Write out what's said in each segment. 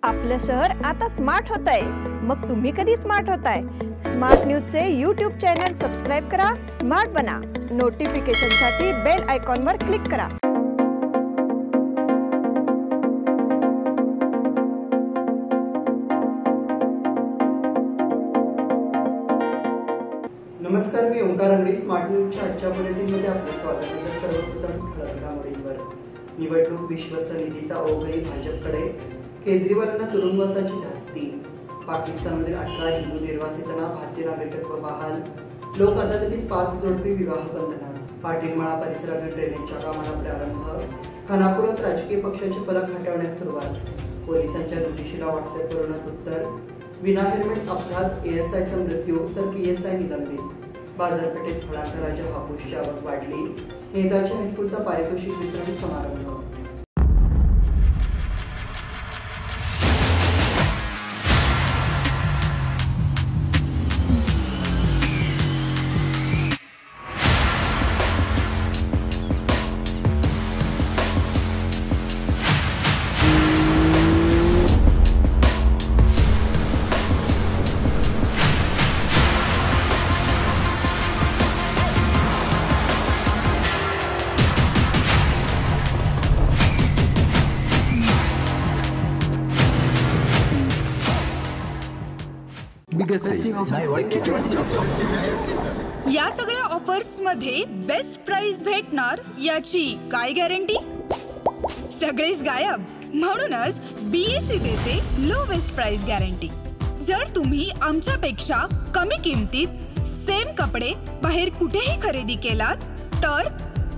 आपलं शहर आता स्मार्ट होत आहे। मग तुम्ही कधी स्मार्ट होताय? स्मार्ट न्यूजचे यूट्यूब चॅनल सबस्क्राइब करा, स्मार्ट बना। नोटिफिकेशनसाठी बेल आयकॉनवर क्लिक करा। नमस्कार, मी ओंकार अंगडी। स्मार्ट न्यूजच्या आजच्या बुलेटिनमध्ये आपलं स्वागत आहे। तर सर्वप्रथम ठळक घडामोडींवर। निवडणूक विश्वास निधीचा ओघही भाजपकडे, केजरीवालांना तुरुंगवासाची धास्ती, पाकिस्तानमधील 18 हिंदू निर्वासितांना भारतीय नागरिकत्व बहाल, लोक अदालतीत 5 जोडपी विवाह बंधनात, पाटीलमळा परिसरातील ड्रेनेजच्या कामाला प्रारंभ, खानापुरात राजकीय पक्षाचे फलक हटवण्यास सुरुवात, पोलिसांच्या नोटिशीला व्हॉट्सअपवरूनच उत्तर, विना हेल्मेट अपघात, एएसआयचा मृत्यू तर पीएसआय निलंबित, बाजारपेठेत फळांचा राजा हापूसची आवक वाढली, हेदाच्या हायस्कूलचा पारितोषिक वितरण समारंभ। या सगळ्या ऑफर्स मध्ये बेस्ट प्राइस भेटणार याची काय गॅरंटी? सगळेच गायब। म्हणूनच बीएससी देते लोवेस्ट प्राइस गॅरंटी। जर तुम्ही आमच्यापेक्षा कमी किमतीत सेम कपडे बाहेर कुठेही खरेदी केलात तर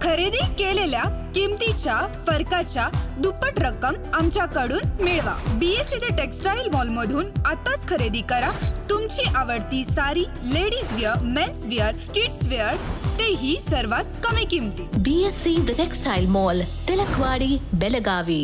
खरेदी केलेल्या किमतीच्या फरकाच्या दुप्पट रक्कम आमच्याकडून मिळवा। बीएससी द टेक्सटाईल मॉल मधून आताच खरेदी करा तुमची आवडती sari, ladies wear, men's wear, kids wear, तेही सर्वात कमी किमतीत। BSC the textile mall, Tilakwadi, Belagavi.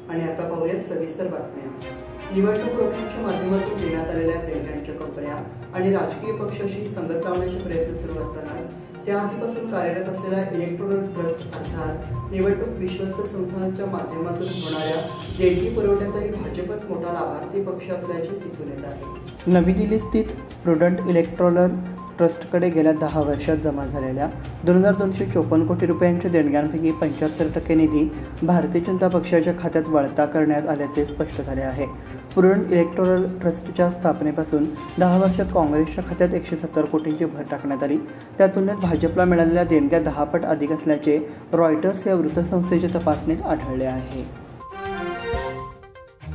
आणि आता पाहूयात सविस्तर बातम्या। निवडणूक रोख्यांच्या माध्यमातून देण्यात आलेल्या देणग्यांच्या कंपन्या आणि राजकीय पक्षाशी संगत लावण्याचे प्रयत्न सुरू असतानाच त्याआधीपासून कार्यरत असलेल्या इलेक्टोरल ट्रस्ट अर्थात निवडणूक विश्वस्त संस्थांच्या माध्यमातून होणाऱ्या देणगी पुरवठ्यातही भाजपच मोठा लाभार्थी पक्ष असल्याचे दिसून येत आहे। नवी दिल्ली स्थित प्रुडंट इलेक्टोरल ट्रस्टकडे गेल्या 10 वर्षात जमा झालेल्या 2254 कोटी रुपयांच्या देणग्यांपैकी 75% निधी भारतीय जनता पक्षाच्या खात्यात वळता करण्यात आल्याचे स्पष्ट झाले आहे। प्रुडंट इलेक्टोरल ट्रस्टच्या स्थापनेपासून 10 वर्षात काँग्रेसच्या खात्यात 170 कोटींची भर टाकण्यात आली। त्या तुलनेत भाजपला मिळालेल्या देणग्या 10 पट अधिक असल्याचे रॉयटर्स या वृत्तसंस्थेच्या तपासणीत आढळले आहे।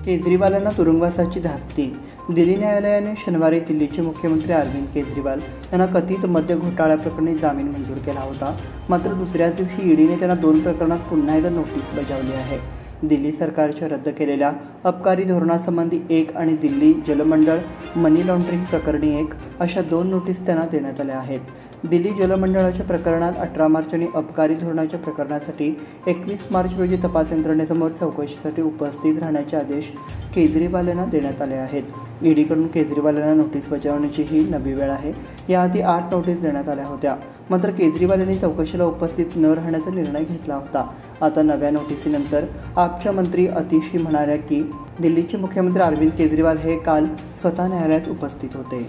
केजरीवालांना तुरुंगवासाची धास्ती। दिल्ली न्यायालयाने शनिवारी दिल्लीचे मुख्यमंत्री अरविंद केजरीवाल यांना कथित मद्य घोटाळ्याप्रकरणी जामीन मंजूर केला होता। मात्र दुसऱ्याच दिवशी ईडीने त्यांना 2 प्रकरणात पुन्हा एकदा नोटीस बजावली आहे। दिल्ली सरकारच्या रद्द केलेल्या अबकारी धोरणासंबंधी 1 आणि दिल्ली जलमंडळ मनी लॉन्ड्रिंग प्रकरणी 1 अशा 2 नोटीस त्यांना देण्यात आल्या आहेत। दिल्ली जलमंडळाच्या प्रकरणात 18 मार्च आणि अबकारी धोरणाच्या प्रकरणासाठी 21 मार्च रोजी तपास यंत्रणेसमोर चौकशीसाठी उपस्थित राहण्याचे आदेश केजरीवाल यांना देण्यात आले आहेत। ईडीकडून केजरीवाल यांना नोटीस बजावण्याची ही नवी वेळ आहे। याआधी 8 नोटीस देण्यात आल्या होत्या, मात्र केजरीवाल यांनी चौकशीला उपस्थित न राहण्याचा निर्णय घेतला होता। आता नव्या नोटीसीनंतर आपच्या मंत्री अतिशी म्हणाल्या की दिल्लीचे मुख्यमंत्री अरविंद केजरीवाल हे काल स्वतः न्यायालयात उपस्थित होते।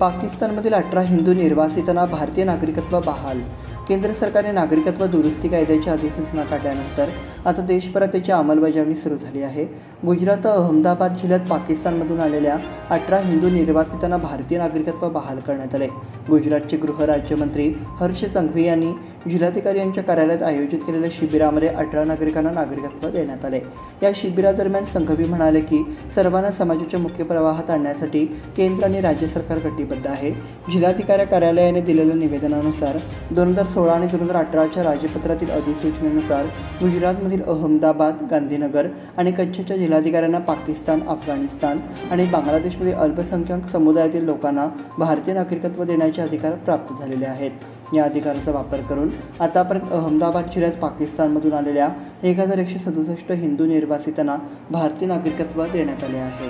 पाकिस्तानमधील 18 हिंदू निर्वासितांना भारतीय नागरिकत्व बहाल। केंद्र सरकारने नागरिकत्व दुरुस्ती कायद्याची अधिसूचना काढल्यानंतर आता देशभरात त्याची अंमलबजावणी सुरू झाली आहे। गुजरात अहमदाबाद जिल्ह्यात पाकिस्तानमधून आलेल्या 18 हिंदू निर्वासितांना भारतीय नागरिकत्व बहाल करण्यात आले। गुजरातचे गृहराज्यमंत्री हर्ष संघवी यांनी जिल्हाधिकारी यांच्या कार्यालयात आयोजित केलेल्या शिबिरामध्ये 18 नागरिकांना नागरिकत्व देण्यात आले। या शिबिरादरम्यान संघवी म्हणाले की सर्वांना समाजाच्या मुख्य प्रवाहात आणण्यासाठी केंद्र आणि राज्य सरकार कटिबद्ध आहे। जिल्हाधिकारी कार्यालयाने दिलेल्या निवेदनानुसार 2016 आणि 2018च्या राजपत्रातील अधिसूचनेनुसार गुजरातमधील अहमदाबाद, गांधीनगर आणि कच्छच्या जिल्हाधिकाऱ्यांना पाकिस्तान, अफगाणिस्तान आणि बांगलादेशमधील अल्पसंख्याक समुदायातील लोकांना भारतीय नागरिकत्व देण्याचे अधिकार प्राप्त झालेले आहेत। या अधिकाराचा वापर करून आतापर्यंत अहमदाबाद जिल्ह्यात पाकिस्तानमधून आलेल्या 1167 हिंदू निर्वासितांना भारतीय नागरिकत्व देण्यात आले आहे।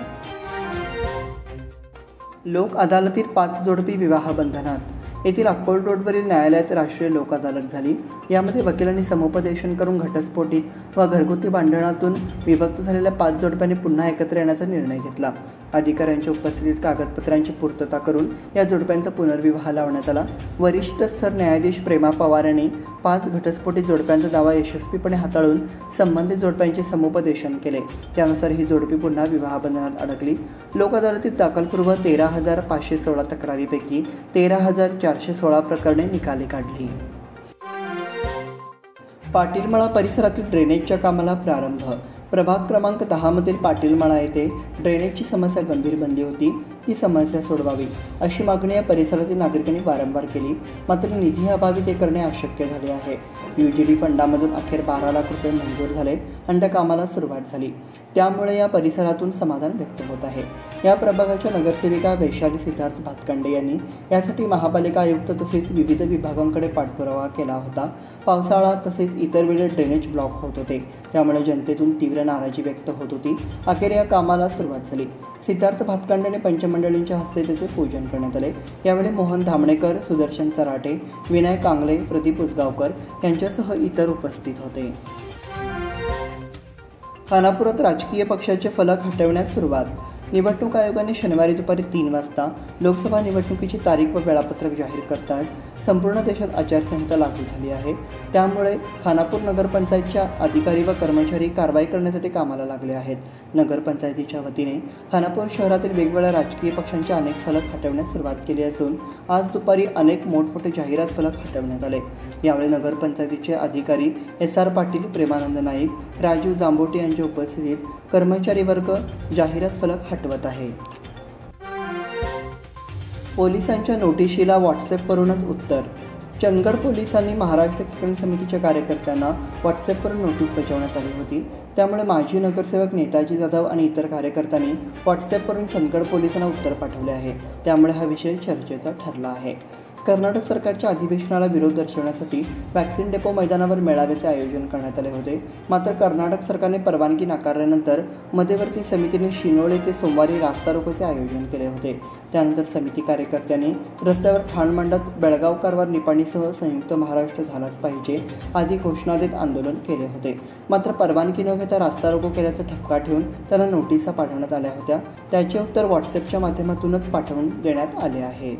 लोक अदालतीत 5 जोडपी विवाह बंधनात। येथील अक्कोल रोडवरील न्यायालयात राष्ट्रीय लोक अदालत झाली। यामध्ये वकिलांनी समुपदेशन करून घटस्फोटित व घरगुती भांडणातून विभक्त झालेल्या 5 जोडप्यांनी पुन्हा एकत्र येण्याचा निर्णय घेतला। अधिकाऱ्यांच्या उपस्थितीत कागदपत्रांची पूर्तता करून या जोडप्यांचा पुनर्विवाह लावण्यात आला। वरिष्ठ स्तर न्यायाधीश प्रेमा पवार यांनी 5 घटस्फोटित जोडप्यांचा दावा यशस्वीपणे हाताळून संबंधित जोडप्यांचे समुपदेशन केले। त्यानुसार ही जोडपी पुन्हा विवाहबंधनात अडकली। लोक अदालतीत दाखलपूर्व 13,516 तक्रारीपैकी 13,416 प्रकरणे निकाली काढली। पाटीलमळा परिसरातील ड्रेनेजच्या कामाला प्रारंभ। प्रभाग क्रमांक 10 मधील पाटीलमळा येथे ड्रेनेजची समस्या गंभीर बनली होती। ही समस्या सोडवावी अशी मागणी या परिसरातील नागरिकांनी वारंवार केली, मात्र निधी अभावी ते करणे अशक्य झाले आहे। UGD फंडामधून अखेर 12 लाख रुपये मंजूर झाले आणि त्या कामाला सुरुवात झाली। त्यामुळे या परिसरातून समाधान व्यक्त होत आहे। या प्रभागाच्या नगरसेविका वैशाली सिद्धार्थ भातखंडे यांनी यासाठी महापालिका आयुक्त तसेच विविध विभागांकडे पाठपुरावा केला होता। पावसाळा तसेच इतर वेळी ड्रेनेज ब्लॉक होत होते, त्यामुळे जनतेतून तीव्र नाराजी व्यक्त होत होती। अखेर या कामाला सुरुवात झाली। सिद्धार्थ भातखंडेने पंचमंडळींच्या हस्ते त्याचे पूजन करण्यात आले। यावेळी मोहन धामणेकर, सुदर्शन चराटे, विनय कांगले, प्रदीप उसगावकर यांच्यासह इतर उपस्थित होते। खानापुरात राजकीय पक्षाचे फलक हटवण्यास सुरुवात। निवडणूक आयोगाने शनिवारी दुपारी 3 वाजता लोकसभा निवडणुकीची तारीख व वेळापत्रक जाहीर करताच संपूर्ण देशात आचारसंहिता लागू झाली आहे। त्यामुळे खानापूर नगरपंचायतच्या अधिकारी व कर्मचारी कारवाई करण्यासाठी कामाला लागले आहेत। नगरपंचायतीच्या वतीने खानापूर शहरातील वेगवेगळ्या राजकीय पक्षांचे अनेक फलक हटवण्यास सुरुवात केली असून आज दुपारी अनेक मोठमोठे जाहिरात फलक हटवण्यात आले। यावेळी नगरपंचायतीचे अधिकारी SR पाटील, प्रेमानंद नाईक, राजीव जांबोटे यांच्या उपस्थितीत कर्मचारी वर्ग जाहिरात फलक हटवत आहे। पोलिसांच्या नोटिशीला व्हॉट्सॲपवरूनच उत्तर। चंदगड पोलिसांनी महाराष्ट्र किसान समितीच्या कार्यकर्त्यांना व्हॉट्सॲपवरून नोटीस बजावण्यात आली होती। त्यामुळे माजी नगरसेवक नेताजी जाधव आणि इतर कार्यकर्त्यांनी व्हॉट्सॲपवरून चंदगड पोलिसांना उत्तर पाठवले आहे। त्यामुळे हा विषय चर्चेचा ठरला आहे। कर्नाटक सरकारच्या अधिवेशनाला विरोध दर्शवण्यासाठी वॅक्सिन डेपो मैदानावर मेळाव्याचे आयोजन करण्यात आले होते, मात्र कर्नाटक सरकारने परवानगी नाकारल्यानंतर मध्यवर्ती समितीने शिनोळे येथे सोमवारी रास्ता रोकोचे आयोजन केले होते। त्यानंतर समिती कार्यकर्त्यांनी रस्त्यावर ठाण मांडत बेळगाव कारवार निपाणीसह संयुक्त महाराष्ट्र झालाच पाहिजे आदी घोषणा देत आंदोलन केले होते। मात्र परवानगी न घेता रास्ता रोको केल्याचा ठपका ठेवून त्यांना नोटिसा पाठवण्यात आल्या होत्या। त्याचे उत्तर व्हॉट्सॲपच्या माध्यमातूनच पाठवून देण्यात आले आहे।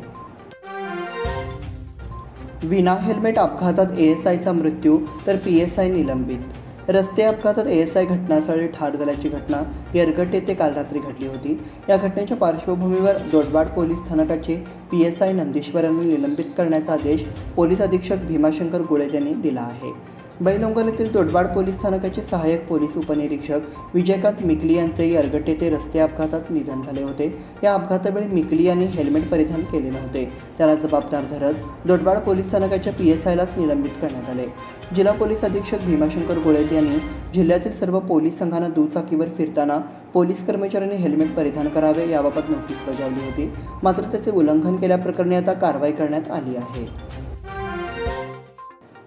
विना हेल्मेट अपघातात ASIचा मृत्यू तर PSI निलंबित। रस्ते अपघातात ASI घटनास्थळी ठार झाल्याची घटना येरगट येथे काल रात्री घडली होती। या घटनेच्या पार्श्वभूमीवर दोडवाड पोलीस स्थानकाचे PSI नंदीश्वर यांनी निलंबित करण्याचा आदेश पोलीस अधीक्षक भीमाशंकर गुळे यांनी दिला आहे। बैलोंगल येथील दोडवाड पोलीस स्थानकाचे सहाय्यक पोलीस उपनिरीक्षक विजयकांत मिकली यांचे येरगट येथे रस्ते अपघातात निधन झाले होते। या अपघातावेळी मिकली यांनी हेल्मेट परिधान केले नव्हते। त्याला जबाबदार धरत दोडवाड पोलीस स्थानकाच्या PSIलाच निलंबित करण्यात आले। जिल्हा पोलीस अधीक्षक भीमाशंकर गुळे यांनी जिल्ह्यातील सर्व पोलीस संघांना दुचाकीवर फिरताना पोलीस कर्मचाऱ्यांनी हेल्मेट परिधान करावे याबाबत नोटीस बजावली होती, मात्र त्याचे उल्लंघन केल्याप्रकरणी आता कारवाई करण्यात आली आहे।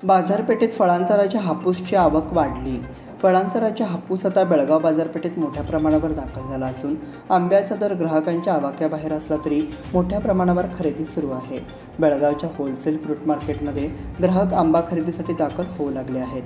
बाजारपेठेत फळांचा राजा हापूसची आवक वाढली। फळांचा राजा हापूस आता बेळगाव बाजारपेठेत मोठ्या प्रमाणावर दाखल झाला असून आंब्याचा दर ग्राहकांच्या आवाक्याबाहेर असला तरी मोठ्या प्रमाणावर खरेदी सुरू आहे। बेळगावच्या होलसेल फ्रूट मार्केटमध्ये ग्राहक आंबा खरेदीसाठी दाखल होऊ लागले आहेत।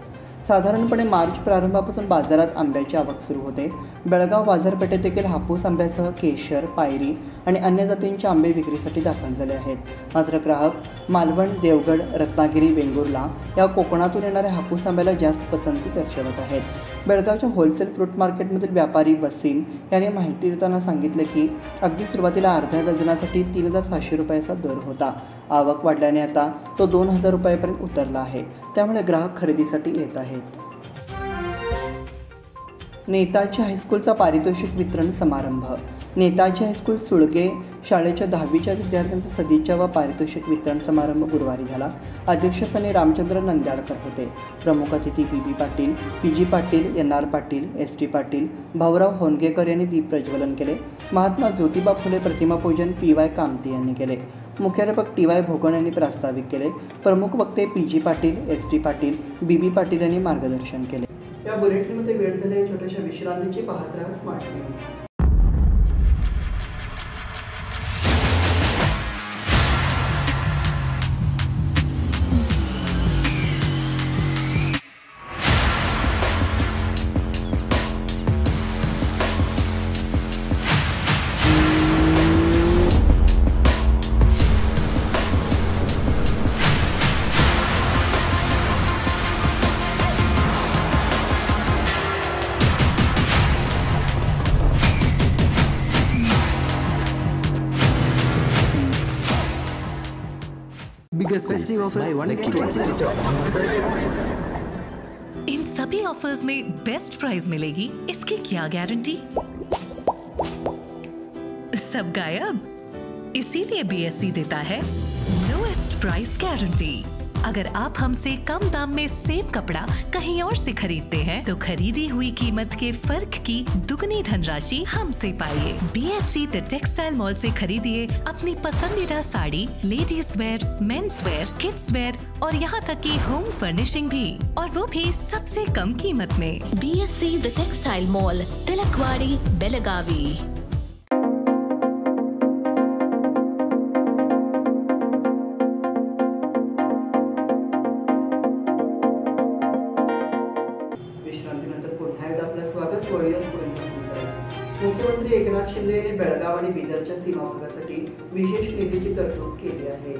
साधारणपणे मार्च प्रारंभापासून बाजारात आंब्याची आवक सुरू होते। बेळगाव बाजारपेठेत देखील हापूस आंब्यासह केशर, पायरी आणि अन्य जातींचे आंबे विक्रीसाठी दाखल झाले आहेत। मात्र ग्राहक मालवण, देवगड, रत्नागिरी, वेंगुर्ला या कोकणातून येणाऱ्या हापूस आंब्याला जास्त पसंती दर्शवत आहेत। बेळगावच्या होलसेल फ्रूट मार्केटमधील व्यापारी वसीम यांनी माहिती देताना सांगितले की अगदी सुरुवातीला अर्ध्या डझनासाठी 3,700 रुपयाचा दर होता। आवक वाढल्याने आता तो 2,000 रुपयापर्यंत उतरला आहे। त्यामुळे ग्राहक खरेदीसाठी येत आहेत। नेताजी हायस्कूलचा पारितोषिक वितरण समारंभ। नेताजी हायस्कूल सुळगे शाळेच्या 10वीच्या विद्यार्थ्यांचा सदिच्छा व पारितोषिक वितरण समारंभ गुरुवारी झाला। अध्यक्षस्थानी रामचंद्र नंद्याळकर होते। प्रमुख अतिथी BB Patil, PG Patil, NR Patil, ST Patil, Bhaurao होनगेकर यांनी दीप प्रज्वलन केले। महात्मा ज्योतिबा फुले प्रतिमा पूजन PY कामती यांनी केले। मुख्याध्यापक TY भोगण यांनी प्रास्ताविक केले। प्रमुख वक्ते PG Patil, ST Patil, BB Patil यांनी मार्गदर्शन केले। या बुलेटिनमध्ये वेळ झाली छोट्याशा विश्रांतीची। पाहत राहा smart news. biggest festive offers buy one get one free. In सभी ऑफर्स में बेस्ट प्राइस मिलेगी, इसकी क्या गारंटी? सब गायब, इसीलिए बीएसई देता है लोएस्ट प्राइस गारंटी। अगर आप हमसे कम दाम में सेम कपड़ा कहीं और से खरीदते हैं तो खरीदी हुई कीमत के फर्क की दुगनी धनराशि हमसे पाइए। बीएसई द टेक्सटाइल मॉल से खरीदिए अपनी पसंदीदा sari, ladies wear, men's wear, kids wear और यहाँ तक की होम फर्निशिंग भी, और वो भी सबसे कम कीमत में। BSC the textile mall, Tilakwadi, Belagavi. विश्रांतीनंतर पुन्हा एकदा आपलं स्वागत. मुख्यमंत्री एकनाथ शिंदे यांनी बेळगाव आणि बिदरच्या सीमा भागासाठी विशेष निधीची तरतूद केली आहे.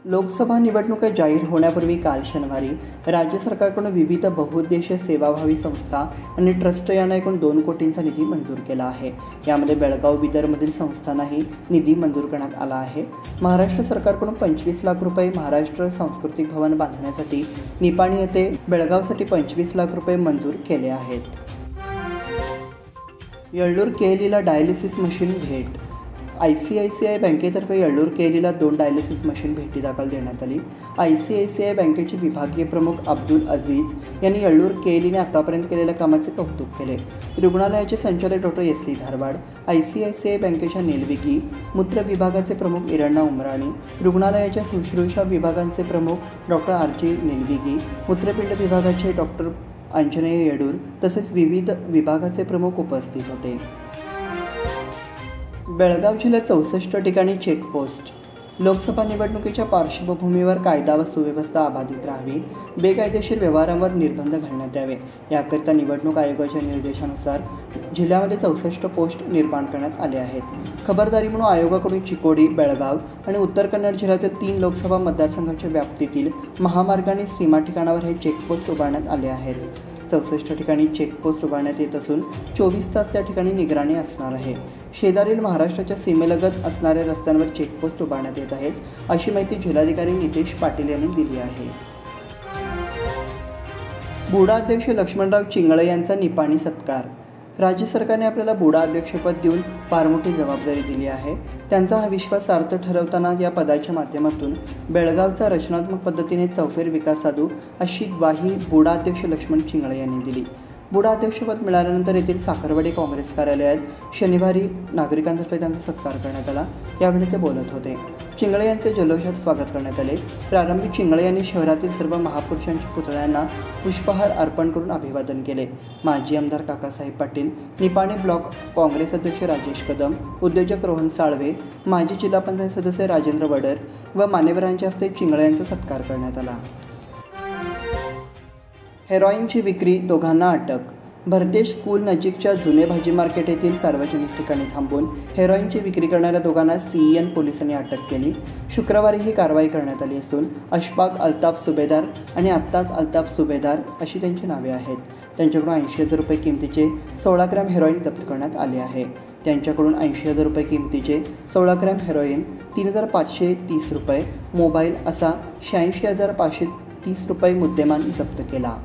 लोकसभा निवडणुका जाहीर होण्यापूर्वी काल शनिवारी राज्य सरकारकडून विविध बहुउद्देशीय सेवाभावी संस्था आणि ट्रस्ट यांना एकूण 2 कोटींचा निधी मंजूर केला आहे. यामध्ये बेळगाव बिदरमधील संस्थांनाही निधी मंजूर करण्यात आला आहे. महाराष्ट्र सरकारकडून 25 लाख रुपये महाराष्ट्र सांस्कृतिक भवन बांधण्यासाठी निपाणी येथे, बेळगावसाठी 25 लाख रुपये मंजूर केले आहेत. येळ्ळूर केएलईला डायलिसिस मशीन भेट. ICICI बँकेतर्फे येळ्ळूर केएलईला 2 डायलिसिस मशीन भेटीदाखल देण्यात आली. ICICI बँकेचे विभागीय प्रमुख अब्दुल अजीज यांनी येळ्ळूर केएलईने आतापर्यंत केलेल्या कामाचे कौतुक केले. रुग्णालयाचे संचालक डॉक्टर SC धारवाड, ICICI बँकेच्या नेलविगी, मूत्र विभागाचे प्रमुख इरण्णा उमराणी, रुग्णालयाच्या शुश्रूषा विभागांचे प्रमुख डॉक्टर RJ नेलविगी, मूत्रपिंड विभागाचे डॉक्टर अंजनेय येडूर तसेच विविध विभागाचे प्रमुख उपस्थित होते. बेळगाव जिल्ह्यात 64 ठिकाणी चेकपोस्ट. लोकसभा निवडणुकीच्या पार्श्वभूमीवर कायदा व सुव्यवस्था अबाधित राहावी, बेकायदेशीर व्यवहारांवर निर्बंध घालण्यात यावे याकरिता निवडणूक आयोगाच्या निर्देशानुसार जिल्ह्यामध्ये 64 पोस्ट निर्माण करण्यात आले आहेत. खबरदारी म्हणून आयोगाकडून चिकोडी, बेळगाव आणि उत्तर कन्नड जिल्ह्यातील 3 लोकसभा मतदारसंघाच्या व्याप्तीतील महामार्ग आणि सीमा ठिकाणावर हे चेकपोस्ट उभारण्यात आले आहेत. 64 ठिकाणी चेकपोस्ट उभारण्यात येत असून 24 तास त्या ठिकाणी निगराणी असणार आहे. शेजारील महाराष्ट्राच्या सीमेलगत असणाऱ्या रस्त्यांवर चेकपोस्ट उभारण्यात येत आहेत, अशी माहिती जिल्हाधिकारी नितेश पाटील यांनी दिली आहे. बुडा अध्यक्ष लक्ष्मणराव चिंगळे यांचा निपाणी सत्कार. राज्य सरकारने आपल्याला बुडा अध्यक्षपद देऊन फार मोठी जबाबदारी दिली आहे. त्यांचा हा विश्वास सार्थ ठरवताना या पदाच्या माध्यमातून बेळगावचा रचनात्मक पद्धतीने चौफेर विकास साधू अशी ग्वाही बुडा अध्यक्ष लक्ष्मण चिंगळे यांनी दिली. बुडा अध्यक्षपद मिळाल्यानंतर येथील साखरवाडी काँग्रेस कार्यालयात शनिवारी नागरिकांतर्फे त्यांचा सत्कार करण्यात आला. यावेळी ते बोलत होते. चिंगळे यांचे जल्लोषात स्वागत करण्यात आले. प्रारंभी चिंगळे यांनी शहरातील सर्व महापुरुषांच्या पुतळ्यांना पुष्पहार अर्पण करून अभिवादन केले. माजी आमदार काकासाहेब पाटील, निपाणी ब्लॉक काँग्रेस अध्यक्ष राजेश कदम, उद्योजक रोहन साळवे, माजी जिल्हा पंचायत सदस्य राजेंद्र वडर व मान्यवरांच्या हस्ते चिंगळे यांचा सत्कार करण्यात आला. हेरॉईनची विक्री, दोघांना अटक. भरतेश स्कूल नजीकच्या जुने भाजी मार्केट येथील सार्वजनिक ठिकाणी थांबून हेरॉईनची विक्री करणाऱ्या दोघांना CEN पोलिसांनी अटक केली. शुक्रवारी ही कारवाई करण्यात आली असून अशफाक अल्ताफ सुभेदार आणि आत्ताच अल्ताफ सुभेदार अशी त्यांची नावे आहेत. त्यांच्याकडून 80,000 रुपये किमतीचे 16 ग्रॅम हेरॉईन जप्त करण्यात आले आहे. त्यांच्याकडून 80,000 रुपये किमतीचे 16 ग्रॅम हेरॉईन, 3,530 रुपये, मोबाईल असा 86,530 रुपये मुद्देमाल जप्त केला.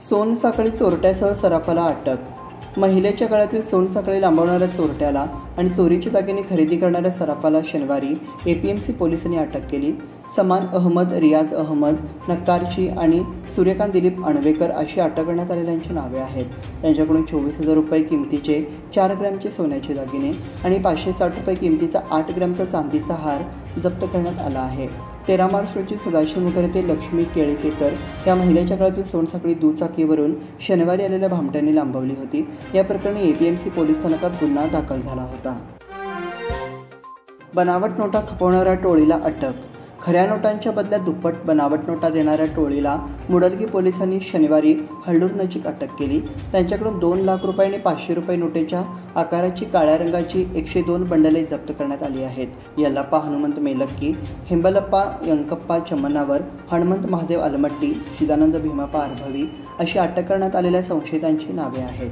सोनसाखळी चोरट्यासह सराफाला अटक. महिलेच्या गळ्यातील सोनसाखळी लांबवणाऱ्या चोरट्याला आणि चोरीची दागिने खरेदी करणाऱ्या सराफाला शनिवारी APMC पोलिसांनी अटक केली. समान अहमद, रियाज अहमद नक्कारची आणि सूर्यकांत दिलीप अणवेकर अशी अटक करण्यात आलेल्यांची नावे आहेत. त्यांच्याकडून 24,000 रुपये किमतीचे 4 ग्रॅमचे सोन्याचे दागिने आणि 560 रुपये किमतीचा 8 ग्रॅमचा चांदीचा हार जप्त करण्यात आला आहे. 13 मार्च रोजी सदाशिवनगर येथे लक्ष्मी केळकेकर या महिलेच्या गळ्यातील सोनसाखळी दुचाकीवरून शनिवारी आलेल्या भामट्यांनी लांबवली होती. या प्रकरणी APMC पोलीस स्थानकात गुन्हा दाखल झाला होता. बनावट नोटा खपवणाऱ्या टोळीला अटक. खऱ्या नोटांच्या बदल्यात दुप्पट बनावट नोटा देणाऱ्या टोळीला मुडलगी पोलिसांनी शनिवारी हळ्ळूर नजीक अटक केली. त्यांच्याकडून 2 लाख रुपये आणि 500 रुपये नोटेच्या आकाराची काळ्या रंगाची 102 बंडले जप्त करण्यात आली आहेत. यल्लाप्पा हनुमंत मेलक्की, हेंबलप्पा यंकप्पा चम्मनावर, हनुमंत महादेव अलमट्टी, चिदानंद भीमाप्पा अर्भवी अशी अटक करण्यात आलेल्या संशयितांची नावे आहेत.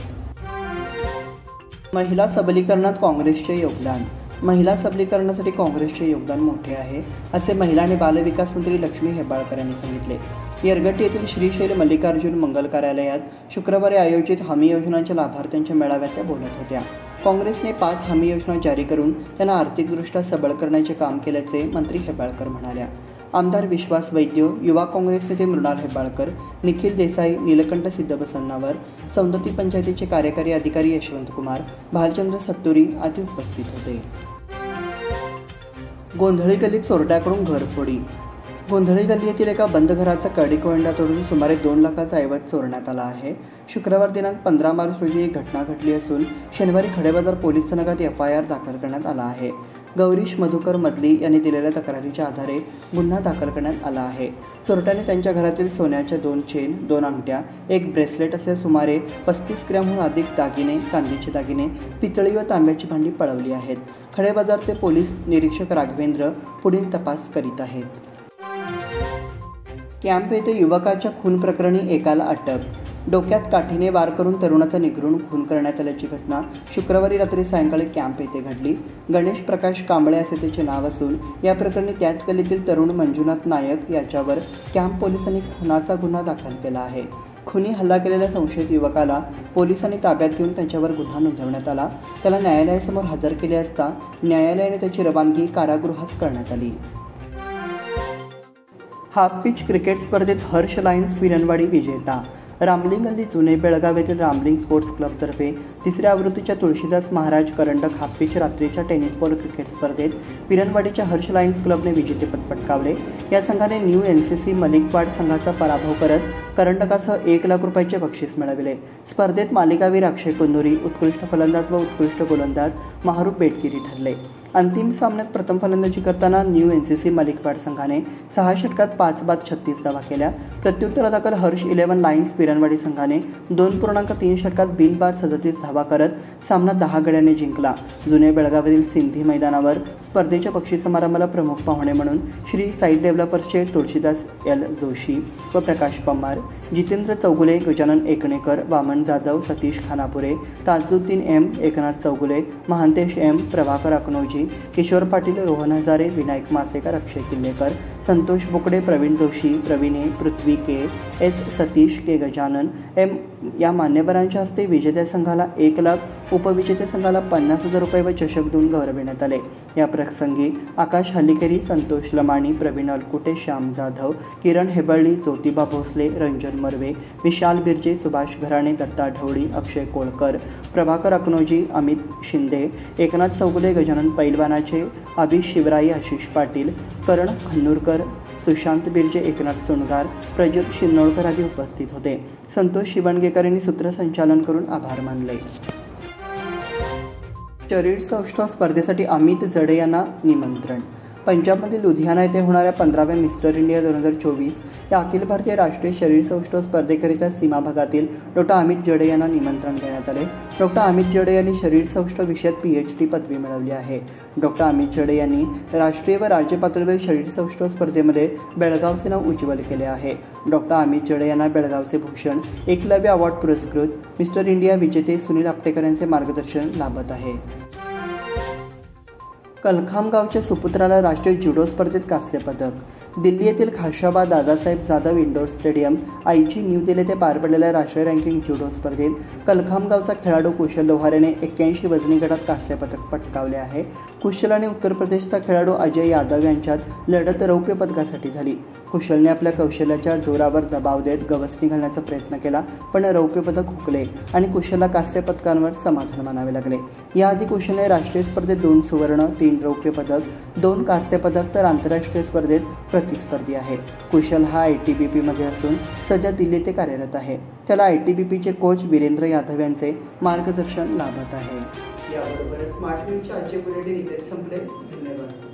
महिला सबलीकरणात काँग्रेसचे योगदान. महिला सबलीकरणासाठी काँग्रेसचे योगदान मोठे आहे, असे महिला आणि बालविकास मंत्री लक्ष्मी हेब्बाळकर यांनी सांगितले. येरगट्टी येथील श्रीशैल मल्लिकार्जुन मंगल कार्यालयात शुक्रवारी आयोजित हमी योजनांच्या लाभार्थ्यांच्या मेळाव्यात त्या बोलत होत्या. काँग्रेसने 5 हमी योजना जारी करून त्यांना आर्थिकदृष्ट्या सबळ करण्याचे काम केल्याचे मंत्री हेब्बाळकर म्हणाल्या. आमदार विश्वास वैद्य, युवा काँग्रेस नेते मृणाल हेब्बाळकर, निखिल देसाई, नीलकंठ सिद्धबसन्नावर, सौंदती पंचायतीचे कार्यकारी अधिकारी यशवंत कुमार, भालचंद्र सत्तुरी आदी उपस्थित होते. गोंधळी गल्लीत चोरट्याकडून घरफोडी. गोंधळी गल्ली येथील एका बंद घराचा कडी-कोंडा तोडून सुमारे 2 लाखाचा ऐवज चोरण्यात आला आहे. शुक्रवार दिनांक 15 मार्च रोजी ही घटना घडली असून शनिवारी खडेबाजार पोलीस स्थानकात FIR दाखल करण्यात आला आहे. गौरीश मधुकर मदली यांनी दिलेल्या तक्रारीच्या आधारे गुन्हा दाखल करण्यात आला आहे. चोरट्याने त्यांच्या घरातील सोन्याच्या 2 चेन, 2 अंगठ्या, 1 ब्रेसलेट असे सुमारे 35 ग्रॅमहून अधिक दागिने, चांदीचे दागिने, पितळी व तांब्याची भांडी पळवली आहेत. खडेबाजारचे पोलीस निरीक्षक राघवेंद्र पुढील तपास करीत आहेत. कॅम्प येथे युवकाच्या खून प्रकरणी एकाला अटक. डोक्यात काठीने वार करून तरुणाचा निगरून खून करण्यात आल्याची घटना शुक्रवारी रात्री सायंकाळी कॅम्प येथे घडली. गणेश प्रकाश कांबळे असे त्याचे नाव असून या प्रकरणी त्याच गल्लीतील तरुण मंजुनाथ नायक याच्यावर कॅम्प पोलिसांनी खुनाचा गुन्हा दाखल केला आहे. खुनी हल्ला केलेल्या संशयित युवकाला पोलिसांनी ताब्यात घेऊन त्याच्यावर गुन्हा नोंदवण्यात आला. त्याला न्यायालयासमोर हजर केले असता न्यायालयाने त्याची रवानगी कारागृहात करण्यात आली. हाफ पिच क्रिकेट स्पर्धेत हर्ष लायन्स पिरणवाडी विजेता. रामलिंग गल्ली जुने बेळगाव येथील रामलिंग स्पोर्ट्स क्लबतर्फे 3ऱ्या आवृत्तीच्या तुळशीदास महाराज करंडक हाफ पिच रात्रीच्या टेनिस बॉल क्रिकेट स्पर्धेत पिरणवाडीच्या हर्ष लायन्स क्लबने विजेतेपद पटकावले. या संघाने न्यू NCC मलिकवाड संघाचा पराभव करत करंडकासह 1 लाख रुपयाचे बक्षीस मिळविले. स्पर्धेत मालिकावीर अक्षय कुन्नुरी, उत्कृष्ट फलंदाज व उत्कृष्ट गोलंदाज महारूप बेटगिरी ठरले. अंतिम सामन्यात प्रथम फलंदाजी करताना न्यू NCC मलिकवाड संघाने 6 षटकात 5 बाद 36 धावा केल्या. प्रत्युत्तरादाखल हर्ष 11 लायन्स पिरणवाडी संघाने 2.3 षटकात बिनबाद 37 धावा करत सामना 10 गड्यांनी जिंकला. जुने बेळगावातील सिंधी मैदानावर स्पर्धेच्या बक्षीस समारंभाला प्रमुख पाहुणे म्हणून श्री साई डेव्हलपर्सचे तुळशीदास L जोशी व प्रकाश Pawar, Jitendra Chougule, Gajanan एकणेकर, Vaman Jadhav, Satish Khanapure, Tajuddin M, Eknath Chougule, Mahantesh M, Prabhakar अकनोजी, Kishore Patil, Rohan Hazare, Vinayak Masekar, Akshay Killekar, Santosh Bokade, Pravin Joshi, Pravin A, Prithvi K, S, Satish K, Gajanan M या मान्यवरांच्या हस्ते विजेत्या संघाला 1 लाख, उपविजेत्या संघाला 50,000 रुपये व चषक देऊन गौरविण्यात आले. या प्रसंगी आकाश हल्लीकेरी, संतोष लमाणी, प्रवीण अलकुटे, श्याम जाधव, किरण हेबळी, ज्योतिबा भोसले, रंजन मर्वे, विशाल बिर्जे, सुभाष घराणे, दत्ता ढवळी, अक्षय कोळकर, प्रभाकर अकनोजी, अमित शिंदे, एकनाथ चौगुले, गजानन पैलवानाचे, अभिष शिवराई, आशिष पाटील, करण खन्नूरकर, सुशांत बिर्जे, एकनाथ सोनगार, प्रज्वल शिरनोळकर आदी उपस्थित होते. संतोष शिवणगेकर यांनी सूत्रसंचालन करून आभार मानले. शरीर सौष्ठव स्पर्धेसाठी अमित जडे यांना निमंत्रण. पंजाबमधील लुधियाना येथे होणाऱ्या 15व्या मिस्टर इंडिया 2024 या अखिल भारतीय राष्ट्रीय शरीर सौष्ठव स्पर्धेकरिता सीमा भागातील डॉ. अमित जडे यांना निमंत्रण देण्यात आले. डॉ. अमित जडे यांनी शरीर सौष्ठव विषयात PhD पदवी मिळवली आहे. डॉ. अमित जडे यांनी राष्ट्रीय व राज्य पातळीवरील शरीर सौष्ठव स्पर्धेमध्ये बेळगावचे नाव उज्ज्वल केले आहे. डॉ. अमित जडे यांना बेळगावचे भूषण, एकलव्य अवॉर्ड पुरस्कृत मिस्टर इंडिया विजेते सुनील आपटेकर यांचे मार्गदर्शन लाभत आहे. कलखामगावच्या सुपुत्राला राष्ट्रीय जुडो स्पर्धेत कांस्य पदक. दिल्ली येथील खाशाबा दादासाहेब जाधव इंडोर स्टेडियम आईची न्यू दिल्ली येथे पार पडलेल्या राष्ट्रीय रँकिंग जुडो स्पर्धेत कलखामगावचा खेळाडू कुशल लोहारेने 81 वजनी गटात कांस्य पदक पटकावले आहे. कुशल आणि उत्तर प्रदेशचा खेळाडू अजय यादव यांच्यात लढत रौप्य पदकासाठी झाली. कुशलने आपल्या कौशल्याच्या जोरावर दबाव देत गवसणी घालण्याचा प्रयत्न केला, पण रौप्य पदक हुकले आणि कुशलला कांस्य पदकांवर समाधान मानावे लागले. याआधी कुशलने राष्ट्रीय स्पर्धेत 2 सुवर्ण, 3 रौप्य पदक, 2 कांस्य पदक तर आंतरराष्ट्रीय स्पर्धेत प्रतिस्पर्धी आहे. कुशल हा ITBP मध्ये असून सध्या दिल्ली येथे कार्यरत आहे. त्याला ITBPचे कोच वीरेंद्र यादव यांचे मार्गदर्शन लाभत आहे. याबरोबरच स्मार्ट न्यूजचे आजचे बुलेटिन इथे संपले. धन्यवाद.